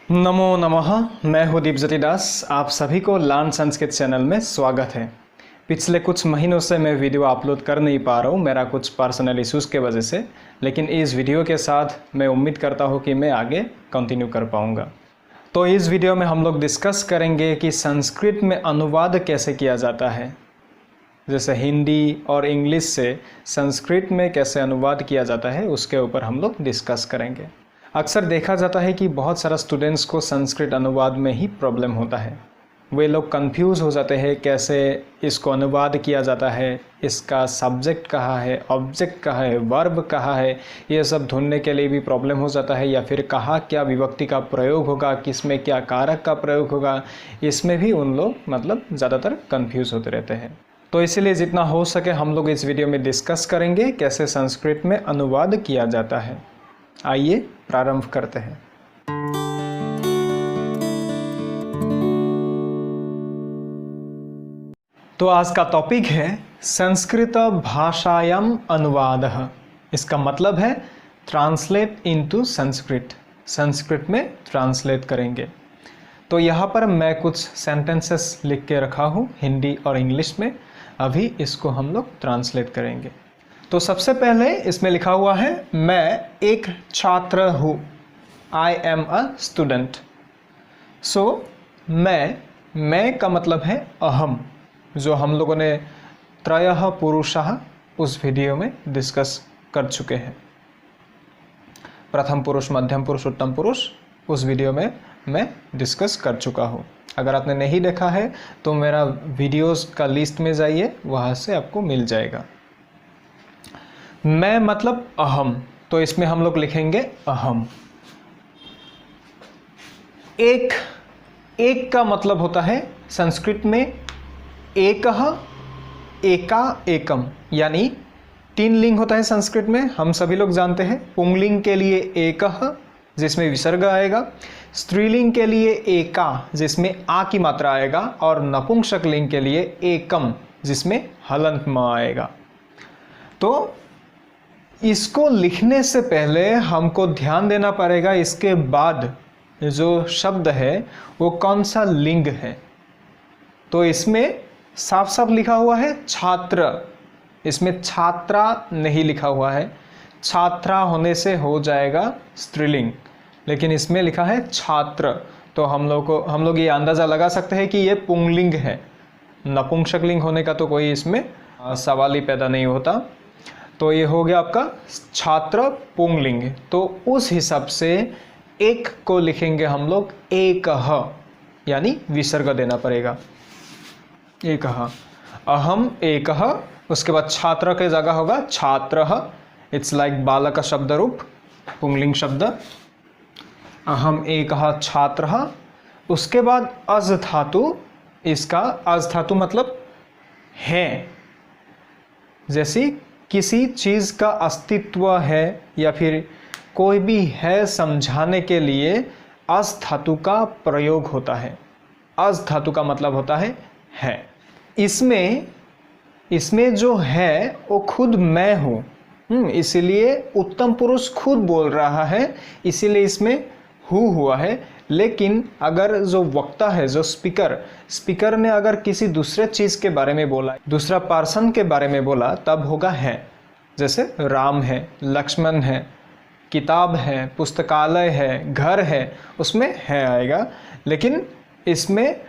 नमो नमः। मैं हूँ दीपज्योति दास। आप सभी को लर्न संस्कृत चैनल में स्वागत है। पिछले कुछ महीनों से मैं वीडियो अपलोड कर नहीं पा रहा हूँ, मेरा कुछ पर्सनल इश्यूज़ के वजह से, लेकिन इस वीडियो के साथ मैं उम्मीद करता हूँ कि मैं आगे कंटिन्यू कर पाऊँगा। तो इस वीडियो में हम लोग डिस्कस करेंगे कि संस्कृत में अनुवाद कैसे किया जाता है, जैसे हिंदी और इंग्लिश से संस्कृत में कैसे अनुवाद किया जाता है उसके ऊपर हम लोग डिस्कस करेंगे। अक्सर देखा जाता है कि बहुत सारा स्टूडेंट्स को संस्कृत अनुवाद में ही प्रॉब्लम होता है। वे लोग कंफ्यूज हो जाते हैं कैसे इसको अनुवाद किया जाता है, इसका सब्जेक्ट कहाँ है, ऑब्जेक्ट कहाँ है, वर्ब कहाँ है, ये सब ढूंढने के लिए भी प्रॉब्लम हो जाता है। या फिर कहाँ क्या विभक्ति का प्रयोग होगा, किस में क्या कारक का प्रयोग होगा, इसमें भी उन लोग ज़्यादातर कंफ्यूज होते रहते हैं। तो इसीलिए जितना हो सके हम लोग इस वीडियो में डिस्कस करेंगे कैसे संस्कृत में अनुवाद किया जाता है। आइए प्रारंभ करते हैं। तो आज का टॉपिक है संस्कृत भाषायाम अनुवादः। इसका मतलब है ट्रांसलेट इनटू संस्कृत, संस्कृत में ट्रांसलेट करेंगे। तो यहाँ पर मैं कुछ सेंटेंसेस लिख के रखा हूँ हिंदी और इंग्लिश में, अभी इसको हम लोग ट्रांसलेट करेंगे। तो सबसे पहले इसमें लिखा हुआ है मैं एक छात्र हूँ, आई एम अ स्टूडेंट। सो मैं का मतलब है अहम, जो हम लोगों ने त्रयः पुरुषः उस वीडियो में डिस्कस कर चुके हैं। प्रथम पुरुष, मध्यम पुरुष, उत्तम पुरुष उस वीडियो में मैं डिस्कस कर चुका हूँ। अगर आपने नहीं देखा है तो मेरा वीडियोस का लिस्ट में जाइए, वहाँ से आपको मिल जाएगा। मैं मतलब अहम, तो इसमें हम लोग लिखेंगे अहम। एक का मतलब होता है संस्कृत में एकः, एका, एकम, यानी तीन लिंग होता है संस्कृत में, हम सभी लोग जानते हैं। पुंगलिंग के लिए एकः जिसमें विसर्ग आएगा, स्त्रीलिंग के लिए एका जिसमें आ की मात्रा आएगा, और नपुंसक लिंग के लिए एकम जिसमें हलंत म आएगा। तो इसको लिखने से पहले हमको ध्यान देना पड़ेगा इसके बाद जो शब्द है वो कौन सा लिंग है। तो इसमें साफ साफ लिखा हुआ है छात्र, इसमें छात्रा नहीं लिखा हुआ है। छात्रा होने से हो जाएगा स्त्रीलिंग, लेकिन इसमें लिखा है छात्र। तो हम लोग ये अंदाज़ा लगा सकते हैं कि ये पुंगलिंग है। नपुंसक लिंग होने का तो कोई इसमें सवाल ही पैदा नहीं होता। तो ये हो गया आपका छात्र पुंगलिंग। तो उस हिसाब से एक को लिखेंगे हम लोग एकः, यानी विसर्ग देना पड़ेगा। एकः, अहम एकः, उसके बाद छात्र के जगह होगा छात्रः। इट्स लाइक बालक शब्द रूप, पुंगलिंग शब्द। अहम एकः छात्रः। उसके बाद अज धातु, इसका अज धातु मतलब है, जैसी किसी चीज़ का अस्तित्व है या फिर कोई भी है समझाने के लिए अस धातु का प्रयोग होता है। अस धातु का मतलब होता है। इसमें जो है वो खुद मैं हूँ, इसीलिए उत्तम पुरुष खुद बोल रहा है, इसीलिए इसमें हु हुआ है। लेकिन अगर जो वक्ता है, जो स्पीकर ने अगर किसी दूसरे चीज़ के बारे में बोला, दूसरा पर्सन के बारे में बोला, तब होगा है। जैसे राम है, लक्ष्मण है, किताब है, पुस्तकालय है, घर है, उसमें है आएगा। लेकिन इसमें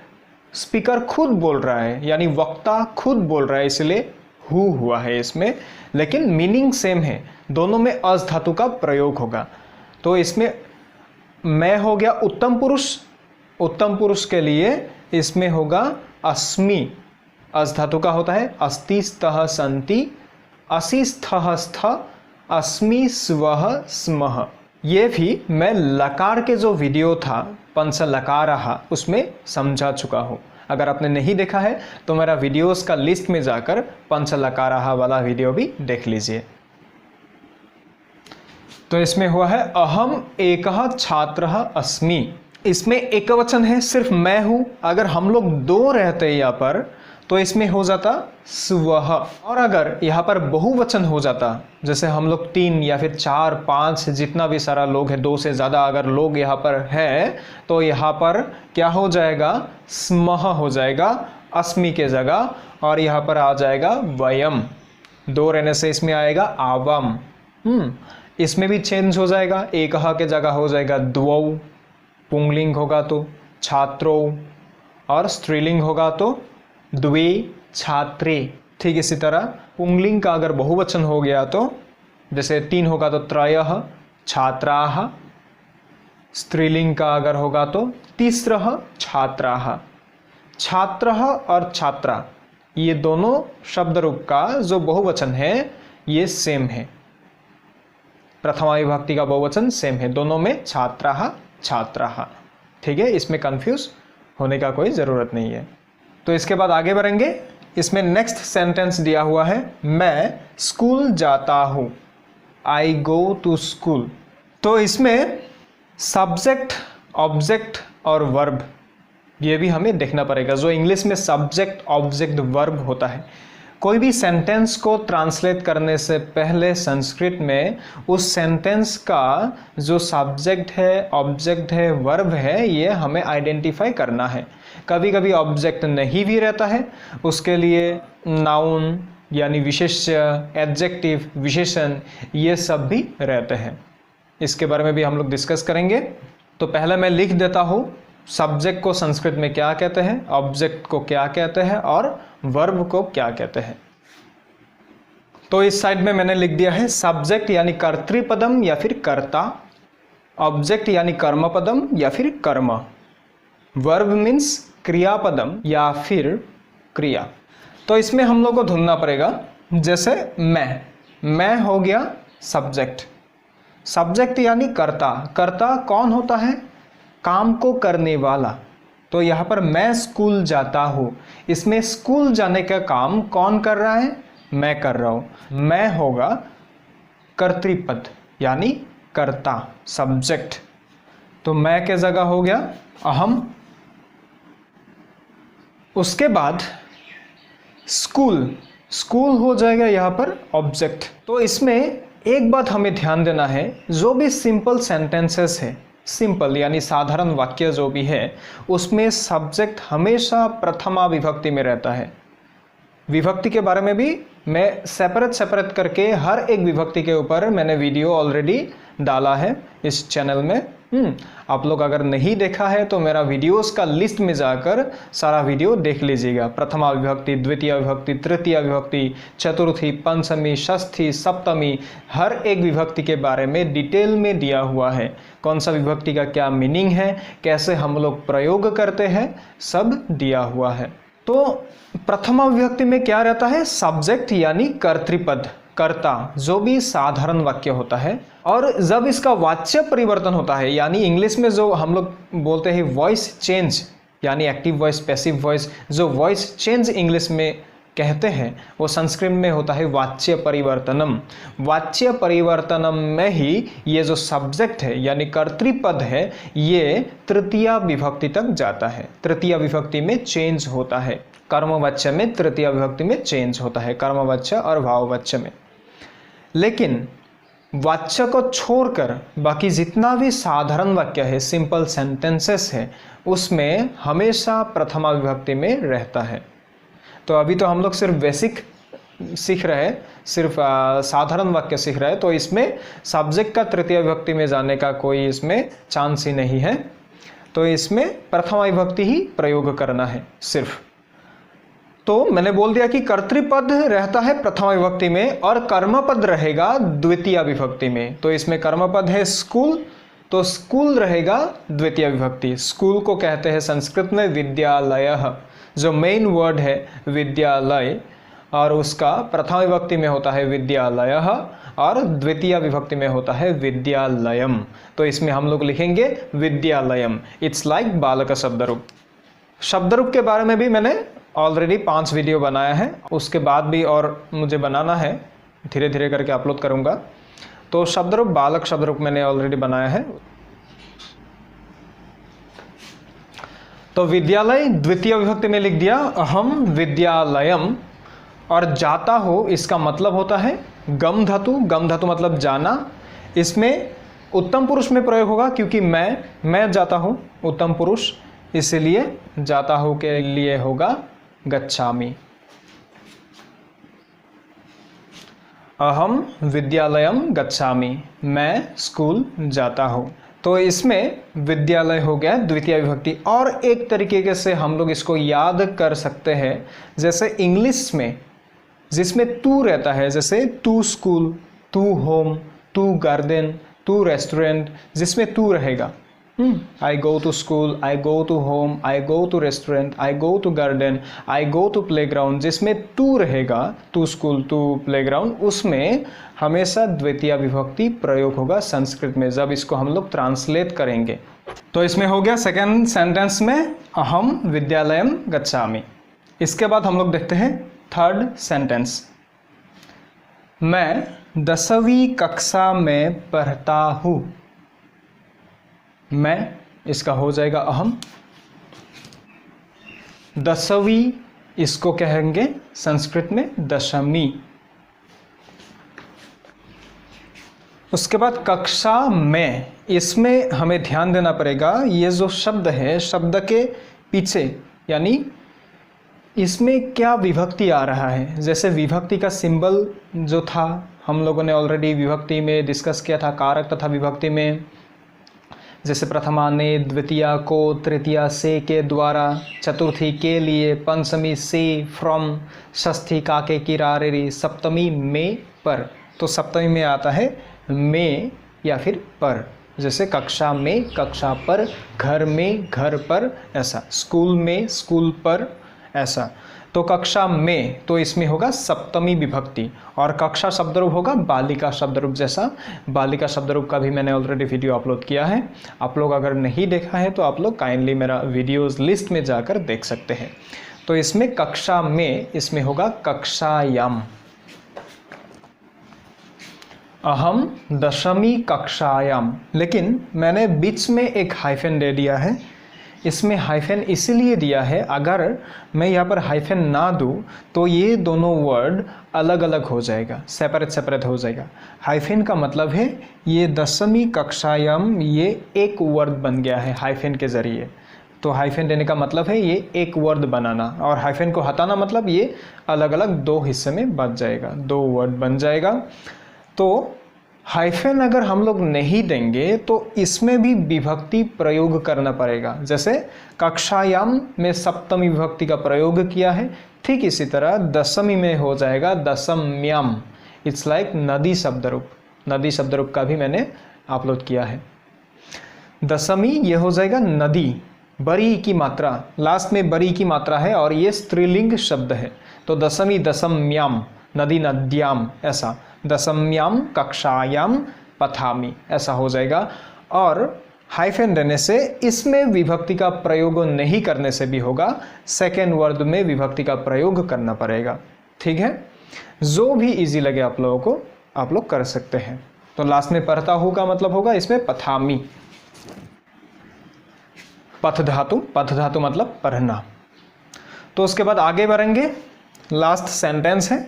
स्पीकर खुद बोल रहा है, यानी वक्ता खुद बोल रहा है, इसलिए हु हुआ है इसमें। लेकिन मीनिंग सेम है, दोनों में अस धातु का प्रयोग होगा। तो इसमें मैं हो गया उत्तम पुरुष। उत्तम पुरुष के लिए इसमें होगा अस्मि, अस धातु का होता है। अस्ति स्तः सन्ति, असि स्थः स्थ, अस्मि स्वः स्मः। ये भी मैं लकार के जो वीडियो था पंच लकारः उसमें समझा चुका हूँ। अगर आपने नहीं देखा है तो मेरा वीडियोस का लिस्ट में जाकर पंच लकारः वाला वीडियो भी देख लीजिए। तो इसमें हुआ है अहम एकः छात्रः अस्मि। इसमें एकवचन है, सिर्फ मैं हूँ। अगर हम लोग दो रहते यहाँ पर तो इसमें हो जाता स्वः। और अगर यहाँ पर बहुवचन हो जाता, जैसे हम लोग 3 या फिर 4, 5 जितना भी सारा लोग है, 2 से ज़्यादा अगर लोग यहाँ पर है, तो यहाँ पर क्या हो जाएगा, स्मः हो जाएगा अस्मि के जगह, और यहाँ पर आ जाएगा वयम। 2 रहने से इसमें आएगा आवम। इसमें भी चेंज हो जाएगा, एकः के जगह हो जाएगा द्वौ, पुंगलिंग होगा तो छात्रों, और स्त्रीलिंग होगा तो द्वे छात्रे। ठीक इसी तरह पुंगलिंग का अगर बहुवचन हो गया तो जैसे 3 होगा तो त्रयः छात्राः, स्त्रीलिंग का अगर होगा तो तिस्रः छात्राः। छात्रः और छात्रा ये दोनों शब्द रूप का जो बहुवचन है ये सेम है, प्रथमा विभक्ति का बहुवचन सेम है, दोनों में छात्राः छात्राः। ठीक है, इसमें कंफ्यूज होने का कोई ज़रूरत नहीं है। तो इसके बाद आगे बढ़ेंगे। इसमें नेक्स्ट सेंटेंस दिया हुआ है, मैं स्कूल जाता हूँ, आई गो टू स्कूल। तो इसमें सब्जेक्ट, ऑब्जेक्ट और वर्ब ये भी हमें देखना पड़ेगा। जो इंग्लिश में सब्जेक्ट, ऑब्जेक्ट, वर्ब होता है, कोई भी सेंटेंस को ट्रांसलेट करने से पहले संस्कृत में उस सेंटेंस का जो सब्जेक्ट है, ऑब्जेक्ट है, वर्ब है, ये हमें आइडेंटिफाई करना है। कभी कभी ऑब्जेक्ट नहीं भी रहता है, उसके लिए नाउन यानी विशेष्य, एडजेक्टिव, विशेषण, ये सब भी रहते हैं। इसके बारे में भी हम लोग डिस्कस करेंगे। तो पहले मैं लिख देता हूँ सब्जेक्ट को संस्कृत में क्या कहते हैं, ऑब्जेक्ट को क्या कहते हैं और वर्ब को क्या कहते हैं। तो इस साइड में मैंने लिख दिया है सब्जेक्ट यानी कर्तृपदम या फिर कर्ता, ऑब्जेक्ट यानी कर्मपदम या फिर कर्म, वर्ब मीन्स क्रियापदम या फिर क्रिया। तो इसमें हम लोग को ढूंढना पड़ेगा, जैसे मैं हो गया सब्जेक्ट, सब्जेक्ट यानी कर्ता। कर्ता कौन होता है, काम को करने वाला। तो यहाँ पर मैं स्कूल जाता हूँ, इसमें स्कूल जाने का काम कौन कर रहा है, मैं कर रहा हूँ। मैं होगा कर्तृपद यानी कर्ता, सब्जेक्ट। तो मैं के जगह हो गया अहम। उसके बाद स्कूल, स्कूल हो जाएगा यहाँ पर ऑब्जेक्ट। तो इसमें एक बात हमें ध्यान देना है, जो भी सिंपल सेंटेंसेस है, सिंपल यानी साधारण वाक्य जो भी है, उसमें सब्जेक्ट हमेशा प्रथमा विभक्ति में रहता है। विभक्ति के बारे में भी मैं सेपरेट करके हर एक विभक्ति के ऊपर मैंने वीडियो ऑलरेडी डाला है इस चैनल में। आप लोग अगर नहीं देखा है तो मेरा वीडियोस का लिस्ट में जाकर सारा वीडियो देख लीजिएगा। प्रथमा विभक्ति, द्वितीय विभक्ति, तृतीय विभक्ति, चतुर्थी, पंचमी, षष्ठी, सप्तमी, हर एक विभक्ति के बारे में डिटेल में दिया हुआ है। कौन सा विभक्ति का क्या मीनिंग है, कैसे हम लोग प्रयोग करते हैं, सब दिया हुआ है। तो प्रथमा विभक्ति में क्या रहता है, सब्जेक्ट यानी कर्तृपद, कर्ता, जो भी साधारण वाक्य होता है। और जब इसका वाच्य परिवर्तन होता है, यानी इंग्लिश में जो हम लोग बोलते हैं वॉइस चेंज, यानी एक्टिव वॉइस, पैसिव वॉइस, जो वॉइस चेंज इंग्लिश में कहते हैं, वो संस्कृत में होता है वाच्य परिवर्तनम। वाच्य परिवर्तनम में ही ये जो सब्जेक्ट है यानी कर्तृपद है, ये तृतीय विभक्ति तक जाता है, तृतीय विभक्ति में चेंज होता है। कर्मवाच्य में तृतीय विभक्ति में चेंज होता है, कर्मवाच्य और भाववाच्य में। लेकिन वाच्य को छोड़कर बाकी जितना भी साधारण वाक्य है, सिंपल सेंटेंसेस है, उसमें हमेशा प्रथमा विभक्ति में रहता है। तो अभी तो हम लोग सिर्फ बेसिक सीख रहे हैं, सिर्फ साधारण वाक्य सीख रहे हैं, तो इसमें सब्जेक्ट का तृतीय विभक्ति में जाने का कोई इसमें चांस ही नहीं है। तो इसमें प्रथमा विभक्ति ही प्रयोग करना है सिर्फ। तो मैंने बोल दिया कि कर्तृपद रहता है प्रथमा विभक्ति में और कर्मपद रहेगा द्वितीय विभक्ति में। तो इसमें कर्मपद है स्कूल, तो स्कूल रहेगा द्वितीय विभक्ति। स्कूल को कहते हैं संस्कृत में विद्यालयः, जो मेन वर्ड है विद्यालय, और उसका प्रथम विभक्ति में होता है विद्यालयः और द्वितीय विभक्ति में होता है विद्यालयम। तो इसमें हम लोग लिखेंगे विद्यालयम। इट्स लाइक बालक शब्दरूप। शब्दरूप के बारे में भी मैंने ऑलरेडी 5 वीडियो बनाया है, उसके बाद भी और मुझे बनाना है, धीरे धीरे करके अपलोड करूँगा। तो शब्दरूप, बालक शब्दरूप मैंने ऑलरेडी बनाया है। तो विद्यालय द्वितीय विभक्ति में लिख दिया अहम विद्यालयम। और जाता हो इसका मतलब होता है गम धातु। गम धातु मतलब जाना। इसमें उत्तम पुरुष में प्रयोग होगा क्योंकि मैं जाता हूँ उत्तम पुरुष, इसलिए जाता हूँ के लिए होगा गच्छामि। अहम विद्यालयम गच्छामि, मैं स्कूल जाता हूँ। तो इसमें विद्यालय हो गया द्वितीय विभक्ति। और एक तरीके से हम लोग इसको याद कर सकते हैं, जैसे इंग्लिश में जिसमें टू रहता है, जैसे to school, to home, to garden, to restaurant, जिसमें टू रहेगा। I go to school, I go to home, I go to restaurant, I go to garden, I go to playground, जिसमें to रहेगा, to school, to playground, उसमें हमेशा द्वितीय विभक्ति प्रयोग होगा संस्कृत में जब इसको हम लोग ट्रांसलेट करेंगे। तो इसमें हो गया सेकेंड सेंटेंस में अहम विद्यालयम गच्छामि। इसके बाद हम लोग देखते हैं थर्ड सेंटेंस। मैं 10वीं कक्षा में पढ़ता हूँ। मैं इसका हो जाएगा अहम। 10वीं इसको कहेंगे संस्कृत में दशमी। उसके बाद कक्षा में, इसमें हमें ध्यान देना पड़ेगा, ये जो शब्द है शब्द के पीछे यानी इसमें क्या विभक्ति आ रहा है। जैसे विभक्ति का सिंबल जो था हम लोगों ने ऑलरेडी विभक्ति में डिस्कस किया था, कारक तथा विभक्ति में, जैसे प्रथमा ने, द्वितीया को, तृतीया से के द्वारा, चतुर्थी के लिए, पंचमी से, फ्रॉम, षष्ठी का के किरारे, सप्तमी में, पर। तो सप्तमी में आता है में या फिर पर, जैसे कक्षा में, कक्षा पर, घर में, घर पर, ऐसा, स्कूल में, स्कूल पर, ऐसा। तो कक्षा में तो इसमें होगा सप्तमी विभक्ति। और कक्षा शब्दरूप होगा बालिका शब्दरूप जैसा। बालिका शब्दरूप का भी मैंने ऑलरेडी वीडियो अपलोड किया है, आप लोग अगर नहीं देखा है तो आप लोग काइंडली मेरा वीडियोस लिस्ट में जाकर देख सकते हैं। तो इसमें कक्षा में, इसमें होगा कक्षायाम। अहम 10वीं कक्षायाम, लेकिन मैंने बीच में एक हाइफन दे दिया है। इसमें हाइफन इसीलिए दिया है, अगर मैं यहाँ पर हाइफन ना दूँ तो ये दोनों वर्ड अलग अलग हो जाएगा, सेपरेट हो जाएगा। हाइफन का मतलब है ये 10वीं कक्षायाम, ये एक वर्ड बन गया है हाइफन के ज़रिए। तो हाइफन देने का मतलब है ये एक वर्ड बनाना, और हाइफन को हटाना मतलब ये अलग अलग दो हिस्से में बच जाएगा, दो वर्ड बन जाएगा। तो हाइफन अगर हम लोग नहीं देंगे तो इसमें भी विभक्ति प्रयोग करना पड़ेगा। जैसे कक्षायाम में सप्तमी विभक्ति का प्रयोग किया है, ठीक इसी तरह 10वीं में हो जाएगा दशम्याम। इट्स लाइक नदी शब्दरूप, नदी शब्दरूप का भी मैंने अपलोड किया है। 10वीं ये हो जाएगा नदी, बरी की मात्रा, लास्ट में बरी की मात्रा है और ये स्त्रीलिंग शब्द है। तो 10वीं दशम्याम, नदी नद्याम, ऐसा। दशम्याम कक्षायाम पठामि, ऐसा हो जाएगा। और हाइफन देने से इसमें विभक्ति का प्रयोग नहीं करने से भी होगा, सेकेंड वर्ड में विभक्ति का प्रयोग करना पड़ेगा। ठीक है, जो भी इजी लगे आप लोगों को आप लोग कर सकते हैं। तो लास्ट में पढ़ता हूँ का मतलब होगा इसमें पठामि। पथ धातु, पथ धातु मतलब पढ़ना। तो उसके बाद आगे बढ़ेंगे, लास्ट सेंटेंस है,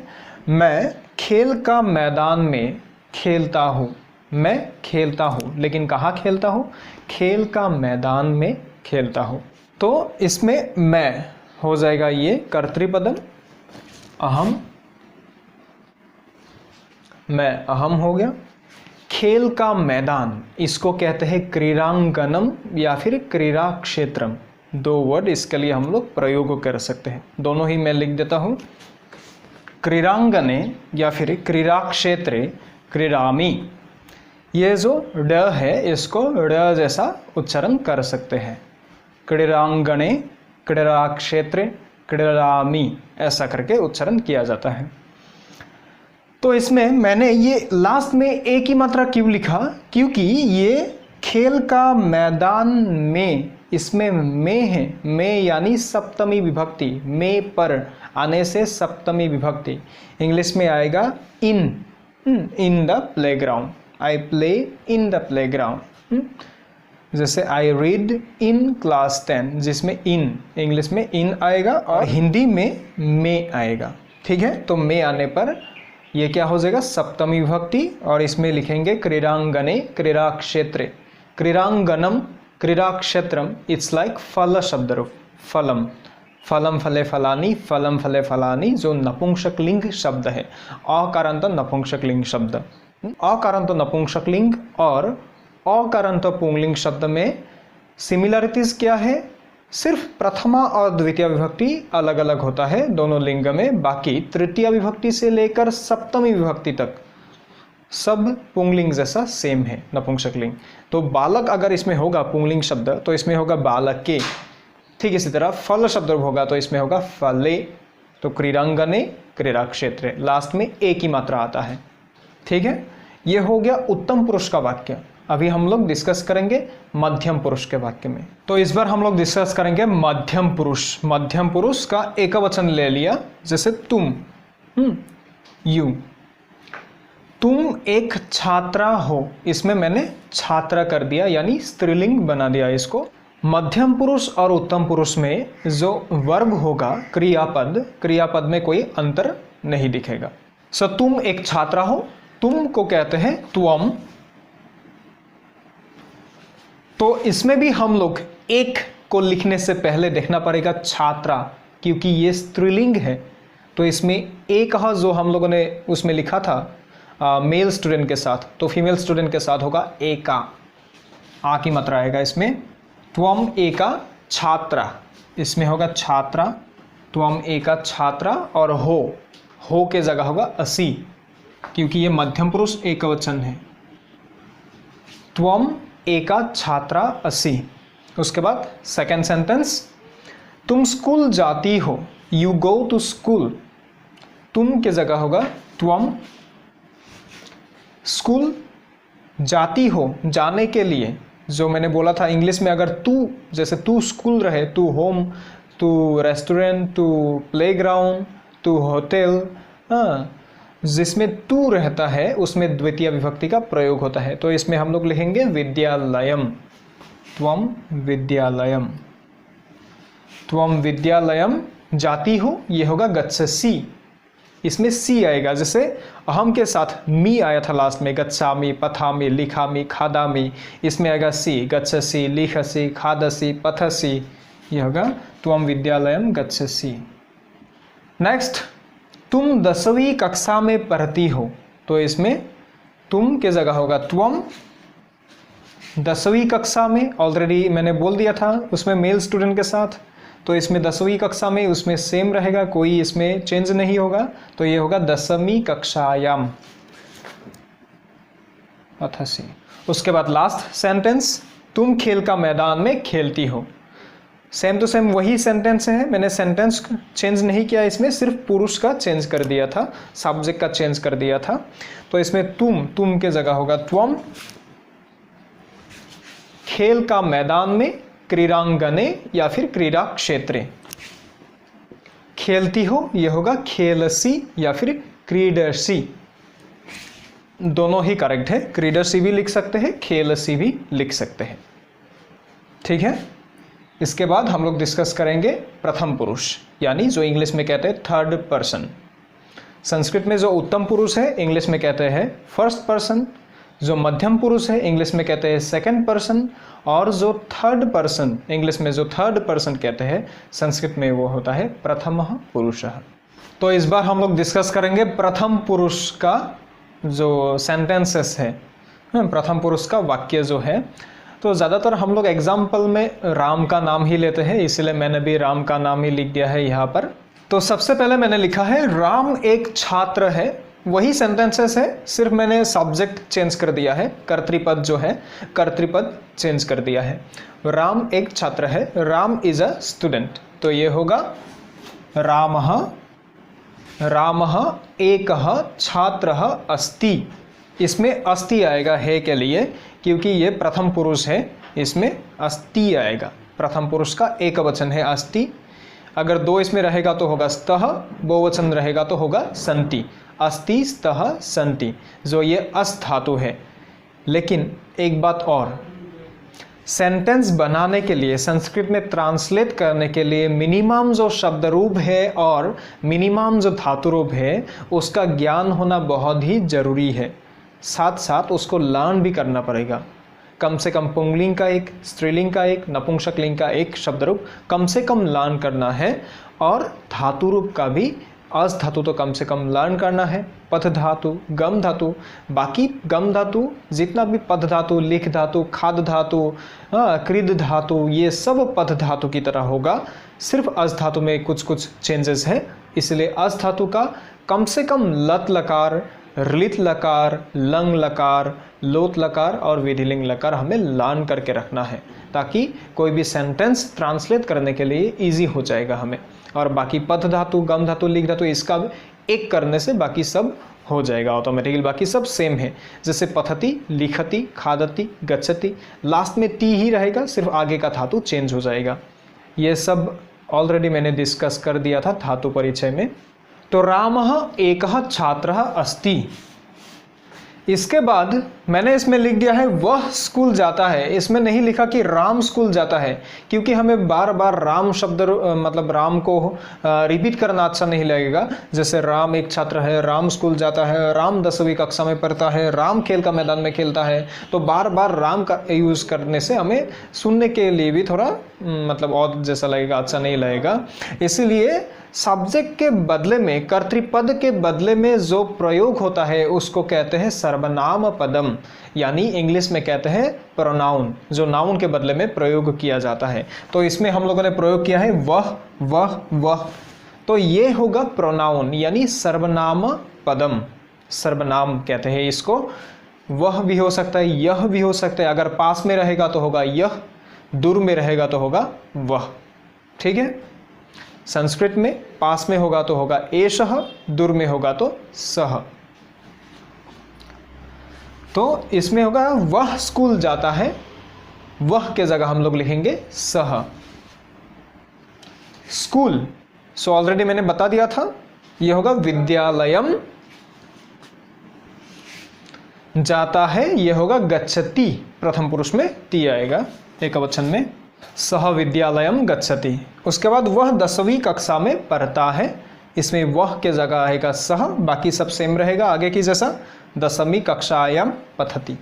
मैं खेल का मैदान में खेलता हूँ। मैं खेलता हूँ, लेकिन कहाँ खेलता हूँ? खेल का मैदान में खेलता हूँ। तो इसमें मैं हो जाएगा ये कर्तृपदम, अहम, मैं अहम हो गया। खेल का मैदान, इसको कहते हैं क्रीड़ांगनम या फिर क्रीड़ा क्षेत्रम। दो वर्ड इसके लिए हम लोग प्रयोग कर सकते हैं, दोनों ही मैं लिख देता हूँ। क्रीड़ांगने या फिर क्रीड़ा क्षेत्रे क्रीड़ामि, ये जो ड है इसको ड जैसा उच्चारण कर सकते हैं। क्रीड़ांगणे, क्रीड़ा क्षेत्रे क्रीड़ामि, ऐसा करके उच्चारण किया जाता है। तो इसमें मैंने ये लास्ट में एक ही मात्रा क्यों लिखा? क्योंकि ये खेल का मैदान में, इसमें में है, में यानी सप्तमी विभक्ति, में पर आने से सप्तमी विभक्ति। इंग्लिश में आएगा in the playground, I play in the playground. जैसे आई रीड इन क्लास 10, जिसमें इन इंग्लिश में इन आएगा और हिंदी में आएगा। ठीक है, तो में आने पर ये क्या हो जाएगा, सप्तमी विभक्ति, और इसमें लिखेंगे क्रीड़ांगने क्रीड़ा क्षेत्रे, क्रीड़ांगनम क्रीड़ा क्षेत्रम, इट्स लाइक फल शब्द रूप, फलम, फलम फले फलानी, फलम फले फलानी, जो नपुंसक लिंग शब्द है, अकारांत नपुंसक लिंग शब्द। अकारांत नपुंसक लिंग और अकारांत पुंलिंग शब्द में सिमिलरिटीज क्या है, सिर्फ प्रथमा और द्वितीय विभक्ति अलग अलग होता है दोनों लिंग में, बाकी तृतीय विभक्ति से लेकर सप्तमी विभक्ति तक सब पुंलिंग जैसा सेम है नपुंसक लिंग। तो बालक अगर इसमें होगा पुंलिंग शब्द तो इसमें होगा बालके, ठीक इसी तरह फल शब्द होगा तो इसमें होगा फले, तो क्रीड़ांगने क्रीड़ा क्षेत्रे, लास्ट में एक ही मात्रा आता है। ठीक है, ये हो गया उत्तम पुरुष का वाक्य। अभी हम लोग डिस्कस करेंगे मध्यम पुरुष के वाक्य में। तो इस बार हम लोग डिस्कस करेंगे मध्यम पुरुष। मध्यम पुरुष का एक वचन ले लिया, जैसे तुम, यू, तुम एक छात्रा हो, इसमें मैंने छात्रा कर दिया यानी स्त्रीलिंग बना दिया इसको। मध्यम पुरुष और उत्तम पुरुष में जो वर्ब होगा क्रियापद, क्रियापद में कोई अंतर नहीं दिखेगा। सो तुम एक छात्रा हो, तुम को कहते हैं त्वम। तो इसमें भी हम लोग एक को लिखने से पहले देखना पड़ेगा छात्रा, क्योंकि ये स्त्रीलिंग है। तो इसमें एक जो हम लोगों ने उसमें लिखा था मेल स्टूडेंट के साथ, तो फीमेल स्टूडेंट के साथ होगा एका, आ की मात्रा आएगा इसमें। त्वम एका छात्रा, इसमें होगा छात्रा, त्वम एका छात्रा, और हो के जगह होगा असी, क्योंकि ये मध्यम पुरुष एक वचन है। त्वम एका छात्रा असी। उसके बाद सेकेंड सेंटेंस, तुम स्कूल जाती हो, यू गो टू स्कूल, तुम के जगह होगा त्वम, स्कूल जाती हो जाने के लिए, जो मैंने बोला था इंग्लिश में अगर तू, जैसे तू स्कूल रहे, तू होम, तू रेस्टोरेंट, तू प्लेग्राउंड, तू होटल, जिसमें तू रहता है उसमें द्वितीय विभक्ति का प्रयोग होता है। तो इसमें हम लोग लिखेंगे विद्यालयम, त्वम विद्यालयम, त्वम विद्यालयम जाती हो, ये होगा गच्छसि, इसमें सी आएगा, जैसे अहम के साथ मी आया था लास्ट में, गच्छामि, पठामि, लिखामि, खादामि, इसमें आएगा सी, गच्छसि, लिखसि, खादसि, पठसि, ये होगा त्वम विद्यालयम गच्छसि। नेक्स्ट, तुम 10वीं कक्षा में पढ़ती हो, तो इसमें तुम के जगह होगा त्वम, 10वीं कक्षा में ऑलरेडी मैंने बोल दिया था उसमें मेल स्टूडेंट के साथ, तो इसमें 10वीं कक्षा में उसमें सेम रहेगा, कोई इसमें चेंज नहीं होगा, तो ये होगा 10वीं कक्षायाम पठसि। उसके बाद लास्ट सेंटेंस, तुम खेल का मैदान में खेलती हो, सेम टू सेम वही सेंटेंस है, मैंने सेंटेंस चेंज नहीं किया, इसमें सिर्फ पुरुष का चेंज कर दिया था, सब्जेक्ट का चेंज कर दिया था। तो इसमें तुम के जगह होगा त्वम, खेल का मैदान में, क्रीड़ांगने या फिर क्रीड़ा क्षेत्रे, खेलती हो ये होगा खेलसी या फिर क्रीडसी, दोनों ही करेक्ट है, क्रीडसी भी लिख सकते हैं, खेलसी भी लिख सकते हैं। ठीक है, इसके बाद हम लोग डिस्कस करेंगे प्रथम पुरुष, यानी जो इंग्लिश में कहते हैं थर्ड पर्सन। संस्कृत में जो उत्तम पुरुष है इंग्लिश में कहते हैं फर्स्ट पर्सन, जो मध्यम पुरुष है इंग्लिश में कहते हैं सेकंड पर्सन, और जो थर्ड पर्सन इंग्लिश में जो थर्ड पर्सन कहते हैं संस्कृत में वो होता है प्रथम पुरुष। तो इस बार हम लोग डिस्कस करेंगे प्रथम पुरुष का जो सेंटेंसेस है, प्रथम पुरुष का वाक्य जो है। तो ज़्यादातर हम लोग एग्जाम्पल में राम का नाम ही लेते हैं, इसलिए मैंने भी राम का नाम ही लिख दिया है यहाँ पर। तो सबसे पहले मैंने लिखा है राम एक छात्र है, वही सेंटेंसेस है, सिर्फ मैंने सब्जेक्ट चेंज कर दिया है, कर्तृपद जो है कर्तृपद चेंज कर दिया है। राम एक छात्र है, राम इज अ स्टूडेंट, तो ये होगा रामः एकः छात्रः अस्ति, इसमें अस्ति आएगा है के लिए, क्योंकि ये प्रथम पुरुष है, इसमें अस्ति आएगा, प्रथम पुरुष का एक वचन है अस्ति। अगर दो इसमें रहेगा तो होगा स्तः, बहुवचन रहेगा तो होगा संति, अस्ति स्तः संति, जो ये अस धातु है। लेकिन एक बात और, सेंटेंस बनाने के लिए, संस्कृत में ट्रांसलेट करने के लिए मिनिमम जो शब्द रूप है और मिनिमम जो धातु रूप है उसका ज्ञान होना बहुत ही ज़रूरी है। साथ साथ उसको लर्न भी करना पड़ेगा। कम से कम पुंगलिंग का एक, स्त्रीलिंग का एक, नपुंसकलिंग का एक शब्द रूप कम से कम लर्न करना है और धातु रूप का भी अस धातु तो कम से कम लर्न करना है। पथ धातु, गम धातु, बाकी गम धातु जितना भी पथ धातु, लिख धातु, खाद धातु, कृद धातु, ये सब पथ धातु की तरह होगा। सिर्फ अस धातु में कुछ कुछ चेंजेस है, इसलिए अस धातु का कम से कम लत लकार, ऋलित लकार, लंग लकार, लोट लकार और विधिलिंग लकार हमें लर्न करके रखना है, ताकि कोई भी सेंटेंस ट्रांसलेट करने के लिए इजी हो जाएगा हमें। और बाकी पथ धातु, गम धातु, लिख धातु, इसका एक करने से बाकी सब हो जाएगा ऑटोमेटिकली, बाकी सब सेम है। जैसे पठति, लिखति, खादति, गच्छति, लास्ट में ती ही रहेगा, सिर्फ आगे का धातु चेंज हो जाएगा। ये सब ऑलरेडी मैंने डिस्कस कर दिया था धातु परिचय में। तो रामः एकः छात्रः अस्ति। इसके बाद मैंने इसमें लिख दिया है वह स्कूल जाता है। इसमें नहीं लिखा कि राम स्कूल जाता है, क्योंकि हमें बार बार राम शब्द मतलब राम को रिपीट करना अच्छा नहीं लगेगा। जैसे राम एक छात्र है, राम स्कूल जाता है, राम 10वीं कक्षा में पढ़ता है, राम खेल का मैदान में खेलता है, तो बार बार राम का यूज़ करने से हमें सुनने के लिए भी थोड़ा मतलब और जैसा लगेगा, अच्छा नहीं लगेगा। इसीलिए सब्जेक्ट के बदले में, कर्तृपद के बदले में जो प्रयोग होता है उसको कहते हैं सर्वनाम पदम, यानी इंग्लिश में कहते हैं प्रोनाउन, जो नाउन के बदले में प्रयोग किया जाता है। तो इसमें हम लोगों ने प्रयोग किया है वह, वह, वह, तो ये होगा प्रोनाउन यानी सर्वनाम पदम, सर्वनाम कहते हैं इसको। वह भी हो सकता है, यह भी हो सकता है, अगर पास में रहेगा तो होगा यह, दूर में रहेगा तो होगा वह। ठीक है, संस्कृत में पास में होगा तो होगा एषः, दूर में होगा तो सः। तो इसमें होगा वह स्कूल जाता है, वह के जगह हम लोग लिखेंगे सः। स्कूल, सो ऑलरेडी मैंने बता दिया था, यह होगा विद्यालयम जाता है, यह होगा गच्छति, प्रथम पुरुष में ती आएगा एकवचन में, सह विद्यालयम गच्छति। उसके बाद वह 10वीं कक्षा में पढ़ता है, इसमें वह के जगह आएगा सह, बाकी सब सेम रहेगा आगे की जैसा। 10वीं कक्षायां पठति,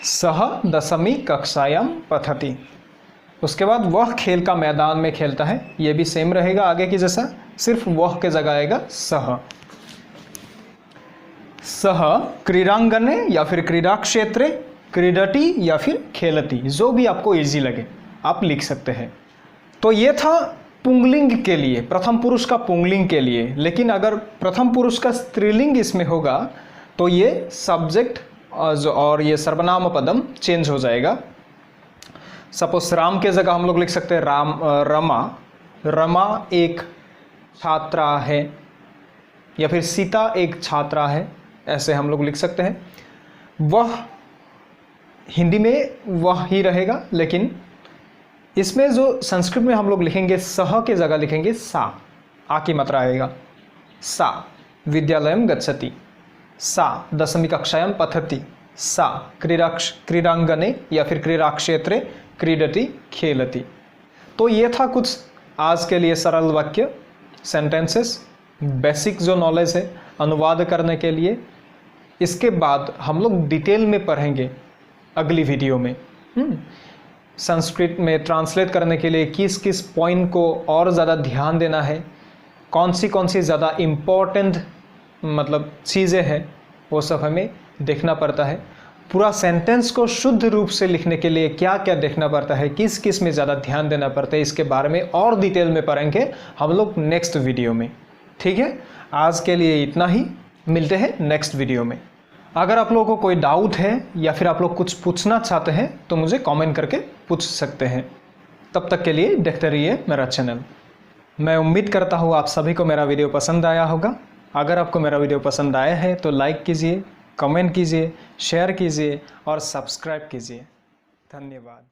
सह 10वीं कक्षायां पठति। उसके बाद वह खेल का मैदान में खेलता है, यह भी सेम रहेगा आगे की जैसा, सिर्फ वह के जगह आएगा सह। सह क्रीडांगने या फिर क्रीडा क्षेत्रे क्रीडति या फिर खेलती, जो भी आपको इजी लगे आप लिख सकते हैं। तो ये था पुंगलिंग के लिए, प्रथम पुरुष का पुंगलिंग के लिए। लेकिन अगर प्रथम पुरुष का स्त्रीलिंग इसमें होगा तो ये सब्जेक्ट और ये सर्वनाम पदम चेंज हो जाएगा। सपोज राम के जगह हम लोग लिख सकते हैं राम, रमा, रमा एक छात्रा है, या फिर सीता एक छात्रा है, ऐसे हम लोग लिख सकते हैं। वह हिंदी में वह ही रहेगा, लेकिन इसमें जो संस्कृत में हम लोग लिखेंगे सह के जगह लिखेंगे सा, आ की मात्रा आएगा। सा विद्यालयम गच्छति, सा 10वीं कक्षायां पठति, सा क्रीडांगने या फिर क्रीड़ा क्षेत्रे क्रीडति खेलति। तो ये था कुछ आज के लिए सरल वाक्य, सेंटेंसेस, बेसिक जो नॉलेज है अनुवाद करने के लिए। इसके बाद हम लोग डिटेल में पढ़ेंगे अगली वीडियो में। संस्कृत में ट्रांसलेट करने के लिए किस किस पॉइंट को और ज़्यादा ध्यान देना है, कौन सी ज़्यादा इम्पोर्टेंट मतलब चीज़ें हैं, वो सब हमें देखना पड़ता है। पूरा सेंटेंस को शुद्ध रूप से लिखने के लिए क्या क्या देखना पड़ता है, किस किस में ज़्यादा ध्यान देना पड़ता है, इसके बारे में और डिटेल में पढ़ेंगे हम लोग नेक्स्ट वीडियो में। ठीक है, आज के लिए इतना ही, मिलते हैं नेक्स्ट वीडियो में। अगर आप लोगों को कोई डाउट है या फिर आप लोग कुछ पूछना चाहते हैं तो मुझे कमेंट करके पूछ सकते हैं। तब तक के लिए देखते रहिए मेरा चैनल। मैं उम्मीद करता हूँ आप सभी को मेरा वीडियो पसंद आया होगा। अगर आपको मेरा वीडियो पसंद आया है तो लाइक कीजिए, कमेंट कीजिए, शेयर कीजिए और सब्सक्राइब कीजिए। धन्यवाद।